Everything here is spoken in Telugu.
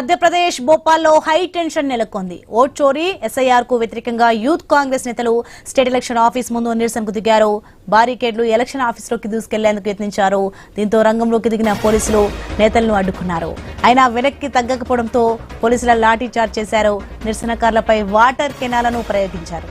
మధ్యప్రదేశ్ భోపాల్లో హై టెన్షన్ నెలకొంది. ఓట్ చోరీ ఎస్ఐఆర్ కు వ్యతిరేకంగా యూత్ కాంగ్రెస్ నేతలు స్టేట్ ఎలక్షన్ ఆఫీస్ ముందు నిరసనకు దిగారు. బారికేడ్లు ఎలక్షన్ ఆఫీసులోకి దూసుకెళ్లేందుకు యత్నించారు. దీంతో రంగంలోకి దిగిన పోలీసులు నేతలను అడ్డుకున్నారు. అయినా వెనక్కి తగ్గకపోవడంతో పోలీసుల లాఠీ చార్జ్ చేశారు. నిరసనకారులపై వాటర్ కెనాలను ప్రయోగించారు.